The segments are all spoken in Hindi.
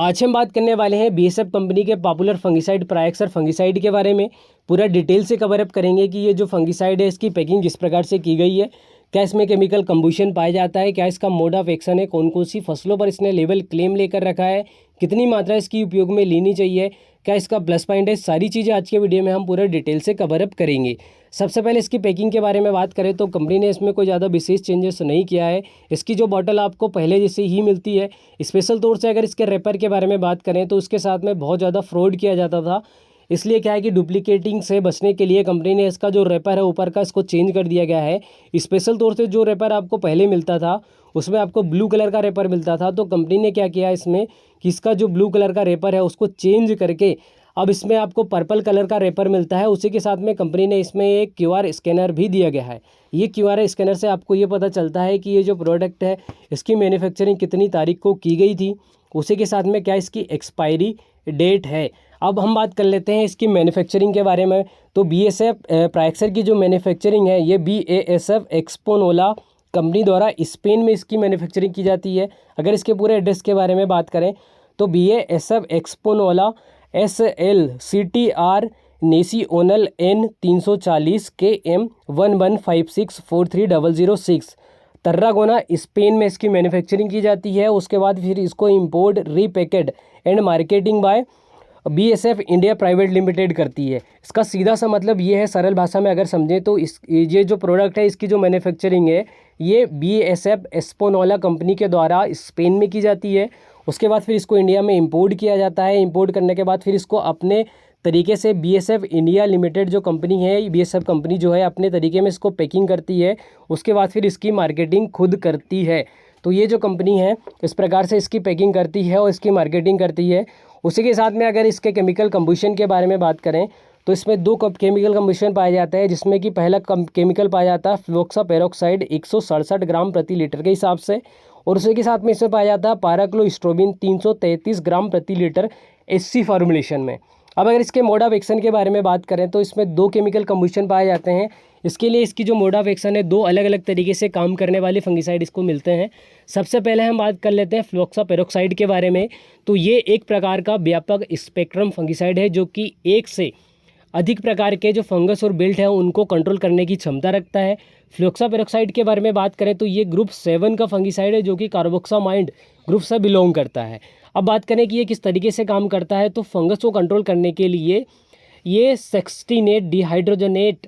आज हम बात करने वाले हैं बीएसएफ कंपनी के पॉपुलर फंगिसाइड प्रायक्सर फंगिसाइड के बारे में। पूरा डिटेल से कवर अप करेंगे कि ये जो फंगिसाइड है इसकी पैकिंग किस प्रकार से की गई है, क्या इसमें केमिकल कंबुशन पाया जाता है, क्या इसका मोड ऑफ एक्शन है, कौन कौन सी फसलों पर इसने लेवल क्लेम लेकर रखा है, कितनी मात्रा इसकी उपयोग में लेनी चाहिए, क्या इसका प्लस पॉइंट है। सारी चीज़ें आज के वीडियो में हम पूरा डिटेल से कवर अप करेंगे। सबसे पहले इसकी पैकिंग के बारे में बात करें तो कंपनी ने इसमें कोई ज़्यादा विशेष चेंजेस नहीं किया है। इसकी जो बॉटल आपको पहले जैसे ही मिलती है। स्पेशल तौर से अगर इसके रैपर के बारे में बात करें तो उसके साथ में बहुत ज़्यादा फ्रॉड किया जाता था, इसलिए क्या है कि डुप्लीकेटिंग से बचने के लिए कंपनी ने इसका जो रैपर है ऊपर का इसको चेंज कर दिया गया है। स्पेशल तौर से जो रैपर आपको पहले मिलता था उसमें आपको ब्लू कलर का रैपर मिलता था, तो कंपनी ने क्या किया इसमें कि इसका जो ब्लू कलर का रैपर है उसको चेंज करके अब इसमें आपको पर्पल कलर का रैपर मिलता है। उसी के साथ में कंपनी ने इसमें एक क्यूआर स्कैनर भी दिया गया है। ये क्यूआर स्कैनर से आपको ये पता चलता है कि ये जो प्रोडक्ट है इसकी मैन्युफैक्चरिंग कितनी तारीख को की गई थी, उसी के साथ में क्या इसकी एक्सपायरी डेट है। अब हम बात कर लेते हैं इसकी मैन्युफैक्चरिंग के बारे में। तो बीएसएफ प्रायक्सर की जो मैन्युफैक्चरिंग है ये BASF एक्सपोनोला कंपनी द्वारा स्पेन में इसकी मैन्युफैक्चरिंग की जाती है। अगर इसके पूरे एड्रेस के बारे में बात करें तो BASF एक्सपोनोला SLCTR नेसिओनल N 340 KM 115643006 तर्रागोना स्पेन में इसकी मैन्युफैक्चरिंग की जाती है। उसके बाद फिर इसको import repacked and marketing by BASF India private limited करती है। इसका सीधा सा मतलब ये है, सरल भाषा में अगर समझें तो ये जो प्रोडक्ट है इसकी जो मैन्युफैक्चरिंग है ये BASF एक्सपोनोला कंपनी के द्वारा स्पेन में की जाती है। उसके बाद फिर इसको इंडिया में इंपोर्ट किया जाता है। इंपोर्ट करने के बाद फिर इसको अपने तरीके से BASF इंडिया लिमिटेड जो कंपनी है, BASF कंपनी जो है अपने तरीके में इसको पैकिंग करती है। उसके बाद फिर इसकी मार्केटिंग खुद करती है। तो ये जो कंपनी है इस प्रकार से इसकी पैकिंग करती है और इसकी मार्केटिंग करती है। उसी के साथ में अगर इसके केमिकल कंबुशन के बारे में बात करें तो इसमें दो केमिकल कंबुशन पाया जाता है, जिसमें कि पहला केमिकल पाया जाता है फ्लोक्सापेरोक्साइड 167 ग्राम प्रति लीटर के हिसाब से, और उसी के साथ में इसमें पाया जाता है पाराक्लोस्ट्रोबिन 333 ग्राम प्रति लीटर SC फॉर्मुलेशन में। अब अगर इसके मोड ऑफ एक्शन के बारे में बात करें तो इसमें दो केमिकल कंबुशन पाए जाते हैं। इसके लिए इसकी जो मोड ऑफ एक्शन है दो अलग अलग तरीके से काम करने वाले फंगिसाइड इसको मिलते हैं। सबसे पहले हम बात कर लेते हैं फ्लोक्सापेरोक्साइड के बारे में। तो ये एक प्रकार का व्यापक स्पेक्ट्रम फंगिसाइड है जो कि एक से अधिक प्रकार के जो फंगस और बिल्ट हैं उनको कंट्रोल करने की क्षमता रखता है। फ्लोक्सापेरोक्साइड के बारे में बात करें तो ये ग्रुप 7 का फंगिसाइड है जो कि कार्बोक्सामाइड ग्रुप से बिलोंग करता है। अब बात करें कि ये किस तरीके से काम करता है तो फंगस को कंट्रोल करने के लिए ये सेक्सटिनेट डिहाइड्रोजनेट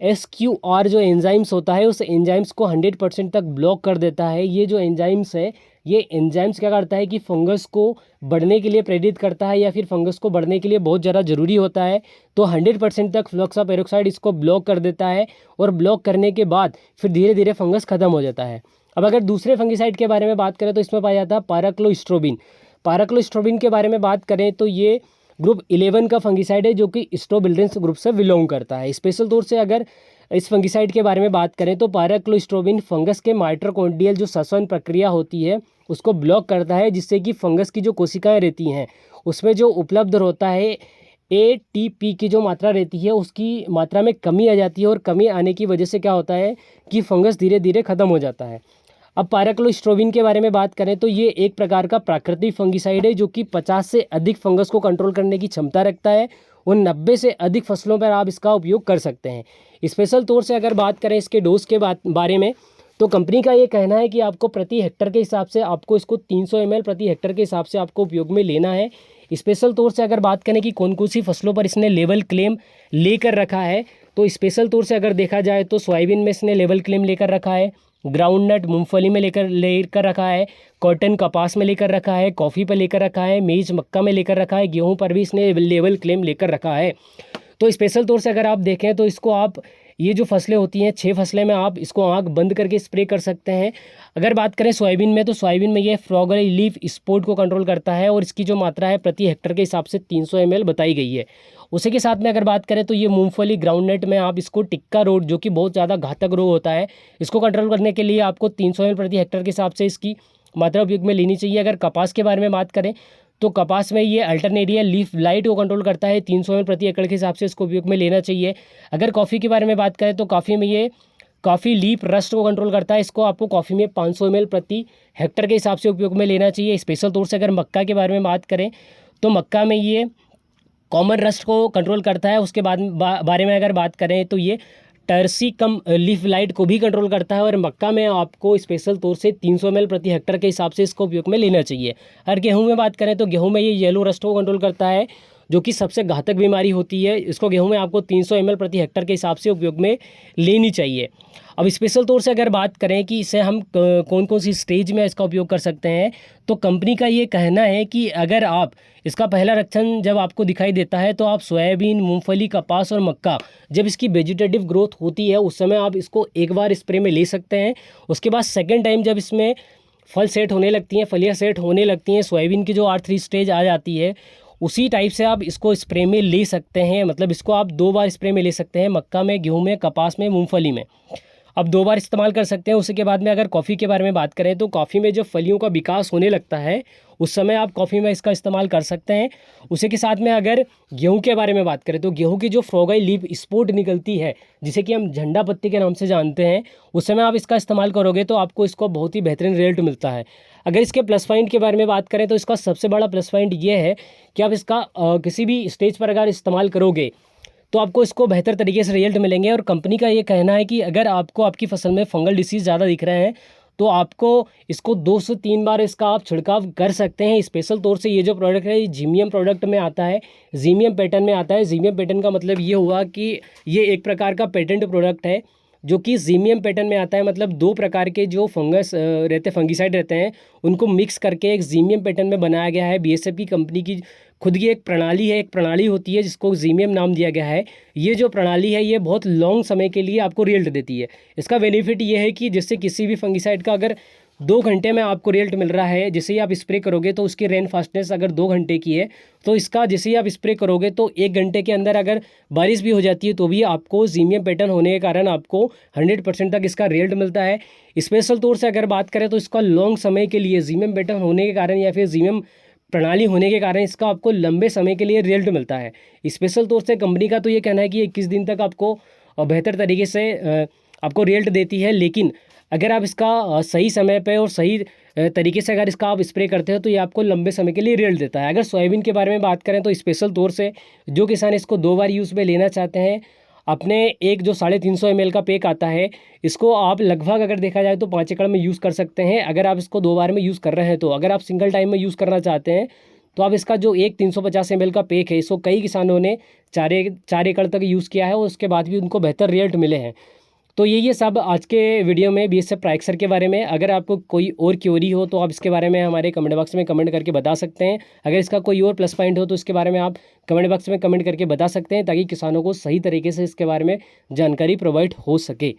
SQR जो एंजाइम्स होता है उस एंजाइम्स को 100% तक ब्लॉक कर देता है। ये जो एंजाइम्स है ये एंजाइम्स क्या करता है कि फंगस को बढ़ने के लिए प्रेरित करता है या फिर फंगस को बढ़ने के लिए बहुत ज़्यादा ज़रूरी होता है। तो 100% तक फ्लोक्सापेरोक्साइड इसको ब्लॉक कर देता है और ब्लॉक करने के बाद फिर धीरे धीरे फंगस खत्म हो जाता है। अब अगर दूसरे फंगिसाइड के बारे में बात करें तो इसमें पाया जाता है पाराक्लोस्ट्रोबिन। पाराक्लोस्ट्रोबिन के बारे में बात करें तो ये ग्रुप 11 का फंगिसाइड है जो कि स्ट्रोबिल्डेंस ग्रुप से बिलोंग करता है। स्पेशल तौर से अगर इस फंगिसाइड के बारे में बात करें तो पाराक्लोस्ट्रोबिन फंगस के माइटोकॉन्ड्रियल जो श्वसन प्रक्रिया होती है उसको ब्लॉक करता है, जिससे कि फंगस की जो कोशिकाएं रहती हैं उसमें जो उपलब्ध होता है ATP की जो मात्रा रहती है उसकी मात्रा में कमी आ जाती है, और कमी आने की वजह से क्या होता है कि फंगस धीरे धीरे ख़त्म हो जाता है। अब पाराक्लोस्ट्रोबिन के बारे में बात करें तो ये एक प्रकार का प्राकृतिक फंगिसाइड है जो कि 50 से अधिक फंगस को कंट्रोल करने की क्षमता रखता है और 90 से अधिक फसलों पर आप इसका उपयोग कर सकते हैं। स्पेशल तौर से अगर बात करें इसके डोज के बारे में तो कंपनी का ये कहना है कि आपको प्रति हेक्टर के हिसाब से आपको इसको 300 ml प्रति हेक्टर के हिसाब से आपको उपयोग में लेना है। स्पेशल तौर से अगर बात करें कि कौन कौन सी फसलों पर इसने लेवल क्लेम लेकर रखा है तो स्पेशल तौर से अगर देखा जाए तो सोयाबीन में इसने लेवल क्लेम लेकर रखा है, ग्राउंड नट मूंगफली में लेकर रखा है, कॉटन कपास में लेकर रखा है, कॉफ़ी पर लेकर रखा है, मेज मक्का में लेकर रखा है, गेहूं पर भी इसने लेवल क्लेम लेकर रखा है। तो स्पेशल तौर से अगर आप देखें तो इसको आप ये जो फसलें होती हैं 6 फसलें में आप इसको आँख बंद करके स्प्रे कर सकते हैं। अगर बात करें सोयाबीन में तो सोयाबीन में ये फ्रॉग लीफ स्पॉट को कंट्रोल करता है और इसकी जो मात्रा है प्रति हेक्टर के हिसाब से 300 ml बताई गई है। उसी के साथ में अगर बात करें तो ये मूंगफली ग्राउंडनट में आप इसको टिक्का रोग जो कि बहुत ज़्यादा घातक रोग होता है इसको कंट्रोल करने के लिए आपको 300 ml प्रति हेक्टर के हिसाब से इसकी मात्रा उपयोग में लेनी चाहिए। अगर कपास के बारे में बात करें तो कपास में ये अल्टरनेरिया लीफ लाइट को कंट्रोल करता है, 300 ml प्रति एकड़ के हिसाब से इसको उपयोग में लेना चाहिए। अगर कॉफ़ी के बारे में बात करें तो कॉफ़ी में ये कॉफ़ी लीफ रस्ट को कंट्रोल करता है। इसको आपको कॉफ़ी में 500 ml प्रति हेक्टर के हिसाब से उपयोग में लेना चाहिए। स्पेशल तौर से अगर मक्का के बारे में बात करें तो मक्का में ये कॉमन रस्ट को कंट्रोल करता है। उसके बाद बारे में अगर बात करें तो ये टर्सिकम लीफ लाइट को भी कंट्रोल करता है। और मक्का में आपको स्पेशल तौर से 300 ml प्रति हेक्टर के हिसाब से इसको उपयोग में लेना चाहिए। अगर गेहूं में बात करें तो गेहूं में ये येलो रस्ट को कंट्रोल करता है, जो कि सबसे घातक बीमारी होती है। इसको गेहूं में आपको 300 ml प्रति हेक्टर के हिसाब से उपयोग में लेनी चाहिए। अब स्पेशल तौर से अगर बात करें कि इसे हम कौन कौन सी स्टेज में इसका उपयोग कर सकते हैं, तो कंपनी का ये कहना है कि अगर आप इसका पहला रक्षण जब आपको दिखाई देता है तो आप सोयाबीन, मूंगफली, कपास और मक्का जब इसकी वेजिटेटिव ग्रोथ होती है उस समय आप इसको एक बार स्प्रे में ले सकते हैं। उसके बाद सेकेंड टाइम जब इसमें फल सेट होने लगती हैं, फलियाँ सेट होने लगती हैं, सोयाबीन की जो R3 स्टेज आ जाती है, उसी टाइप से आप इसको स्प्रे में ले सकते हैं। मतलब इसको आप 2 बार स्प्रे में ले सकते हैं, मक्का में, गेहूं में, कपास में, मूंगफली में। अब 2 बार इस्तेमाल कर सकते हैं। उसी के बाद में अगर कॉफ़ी के बारे में बात करें तो कॉफ़ी में जब फलियों का विकास होने लगता है उस समय आप कॉफ़ी में इसका इस्तेमाल कर सकते हैं। उसी के साथ में अगर गेहूं के बारे में बात करें तो गेहूं की जो फ्रॉगाई लीफ स्पोर्ट निकलती है, जिसे कि हम झंडा पत्ती के नाम से जानते हैं, उस समय आप इसका इस्तेमाल करोगे तो आपको इसको बहुत ही बेहतरीन रिजल्ट मिलता है। अगर इसके प्लस पॉइंट के बारे में बात करें तो इसका सबसे बड़ा प्लस पॉइंट ये है कि आप इसका किसी भी स्टेज पर अगर इस्तेमाल करोगे तो आपको इसको बेहतर तरीके से रिजल्ट मिलेंगे। और कंपनी का ये कहना है कि अगर आपको आपकी फसल में फंगल डिसीज़ ज़्यादा दिख रहे हैं तो आपको इसको 2 से 3 बार इसका आप छिड़काव कर सकते हैं। स्पेशल तौर से ये जो प्रोडक्ट है ये जीमियम प्रोडक्ट में आता है, जीमियम पैटर्न में आता है। जीमियम पैटर्न का मतलब ये हुआ कि ये एक प्रकार का पेटेंट प्रोडक्ट है जो कि जीमियम पैटर्न में आता है। मतलब 2 प्रकार के जो फंगस रहते हैं, फंगिसाइड रहते हैं, उनको मिक्स करके एक जीमियम पैटर्न में बनाया गया है। बीएसएफ की कंपनी की खुद की एक प्रणाली है, एक प्रणाली होती है जिसको जीमियम नाम दिया गया है। ये जो प्रणाली है ये बहुत लॉन्ग समय के लिए आपको रिजल्ट देती है। इसका बेनिफिट ये है कि जिससे किसी भी फंगिसाइड का अगर 2 घंटे में आपको रिजल्ट मिल रहा है, जैसे ही आप स्प्रे करोगे तो उसकी रेन फास्टनेस अगर 2 घंटे की है तो इसका जैसे ही आप स्प्रे करोगे तो 1 घंटे के अंदर अगर बारिश भी हो जाती है तो भी आपको जीमियम पैटर्न होने के कारण आपको 100% तक इसका रिजल्ट मिलता है। स्पेशल तौर से अगर बात करें तो इसका लॉन्ग समय के लिए जीमियम पैटर्न होने के कारण या फिर जीमियम प्रणाली होने के कारण इसका आपको लंबे समय के लिए रिजल्ट मिलता है। स्पेशल तौर से कंपनी का तो ये कहना है कि 21 दिन तक आपको बेहतर तरीके से आपको रिजल्ट देती है। लेकिन अगर आप इसका सही समय पे और सही तरीके से अगर इसका आप स्प्रे करते हो तो ये आपको लंबे समय के लिए रिजल्ट देता है। अगर सोयाबीन के बारे में बात करें तो स्पेशल तौर से जो किसान इसको 2 बार यूज़ में लेना चाहते हैं, अपने एक जो 350 ml का पैक आता है, इसको आप लगभग अगर देखा जाए तो 5 एकड़ में यूज़ कर सकते हैं। अगर आप इसको 2 बार में यूज़ कर रहे हैं तो अगर आप सिंगल टाइम में यूज़ करना चाहते हैं तो आप इसका जो एक 350 ml का पैक है, इसको कई किसानों ने 4 एकड़ तक यूज़ किया है और उसके बाद भी उनको बेहतर रिजल्ट मिले हैं। तो ये सब आज के वीडियो में बीएसएफ प्राइक्सर के बारे में। अगर आपको कोई और क्वेरी हो तो आप इसके बारे में हमारे कमेंट बॉक्स में कमेंट करके बता सकते हैं। अगर इसका कोई और प्लस पॉइंट हो तो इसके बारे में आप कमेंट बॉक्स में कमेंट करके बता सकते हैं, ताकि किसानों को सही तरीके से इसके बारे में जानकारी प्रोवाइड हो सके।